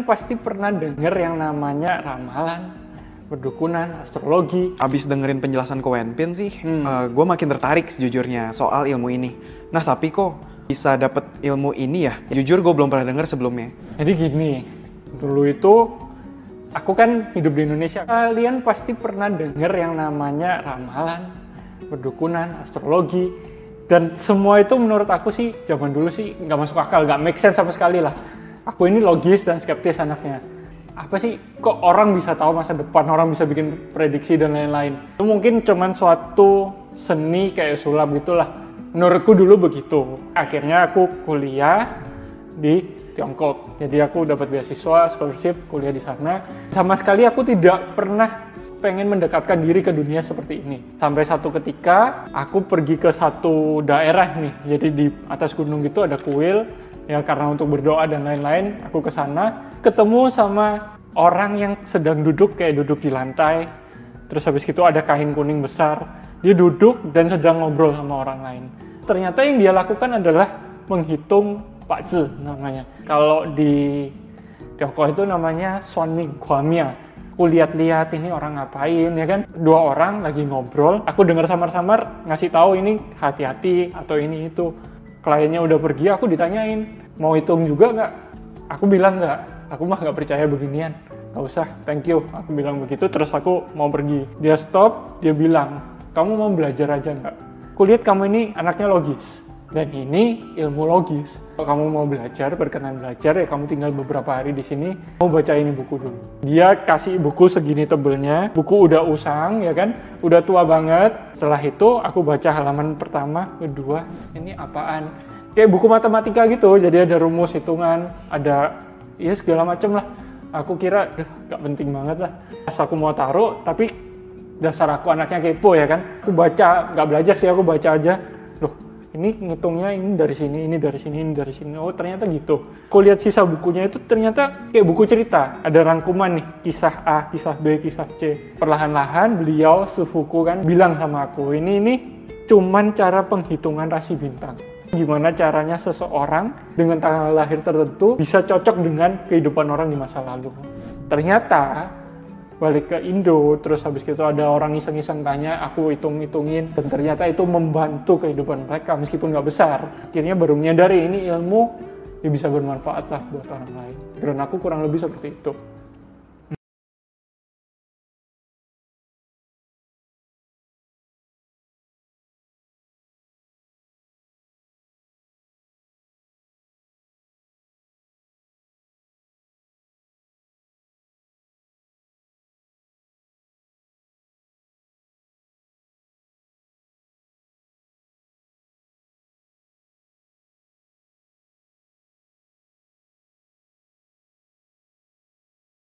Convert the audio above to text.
pasti pernah denger yang namanya ramalan, perdukunan, astrologi. Abis dengerin penjelasan Ko Wenpin sih, gue makin tertarik sejujurnya soal ilmu ini. Nah tapi kok bisa dapet ilmu ini ya? Jujur gue belum pernah denger sebelumnya. Jadi gini, dulu itu aku kan hidup di Indonesia. Kalian pasti pernah denger yang namanya ramalan, perdukunan, astrologi. Dan semua itu menurut aku sih, zaman dulu sih nggak masuk akal, nggak make sense sama sekali lah. Aku ini logis dan skeptis anaknya. Apa sih, kok orang bisa tahu masa depan, orang bisa bikin prediksi dan lain-lain. Itu mungkin cuman suatu seni kayak sulap gitulah. Menurutku dulu begitu. Akhirnya aku kuliah di Tiongkok. Jadi aku dapat beasiswa, scholarship, kuliah di sana. Sama sekali aku tidak pernah pengen mendekatkan diri ke dunia seperti ini. Sampai satu ketika aku pergi ke satu daerah nih. Jadi di atas gunung gitu ada kuil. Ya karena untuk berdoa dan lain-lain, aku ke sana ketemu sama orang yang sedang duduk kayak duduk di lantai. Terus habis itu ada kain kuning besar. Dia duduk dan sedang ngobrol sama orang lain. Ternyata yang dia lakukan adalah menghitung Pakzi namanya. Kalau di Tiongkok itu namanya Suanming Guamia. Aku lihat-lihat ini orang ngapain ya kan. Dua orang lagi ngobrol. Aku dengar samar-samar ngasih tahu ini hati-hati atau ini itu. Kliennya udah pergi, aku ditanyain mau hitung juga nggak? Aku bilang nggak. Aku mah nggak percaya beginian. Nggak usah, thank you. Aku bilang begitu. Terus aku mau pergi. Dia stop. Dia bilang, kamu mau belajar aja nggak? Aku lihat kamu ini anaknya logis. Dan ini ilmu logis. Kalau kamu mau belajar, berkenan belajar, ya kamu tinggal beberapa hari di sini. Mau baca ini buku dulu. Dia kasih buku segini tebelnya. Buku udah usang, ya kan? Udah tua banget. Setelah itu, aku baca halaman pertama, kedua. Ini apaan? Kayak buku matematika gitu. Jadi ada rumus hitungan, ada ya segala macem lah. Aku kira, gak penting banget lah. Pas aku mau taruh, tapi dasar aku anaknya kepo ya kan. Aku baca, gak belajar sih, aku baca aja. Loh, ini ngitungnya ini dari sini, ini dari sini, ini dari sini. Oh ternyata gitu. Aku lihat sisa bukunya itu ternyata kayak buku cerita. Ada rangkuman nih, kisah A, kisah B, kisah C. Perlahan-lahan beliau sepuku kan bilang sama aku, ini cuman cara penghitungan rasi bintang. Gimana caranya seseorang dengan tanggal lahir tertentu bisa cocok dengan kehidupan orang di masa lalu. Ternyata balik ke Indo, terus habis itu ada orang iseng-iseng tanya, aku hitung-hitungin, dan ternyata itu membantu kehidupan mereka meskipun nggak besar. Akhirnya baru menyadari ini ilmu yang bisa bermanfaat lah buat orang lain. Dan aku kurang lebih seperti itu.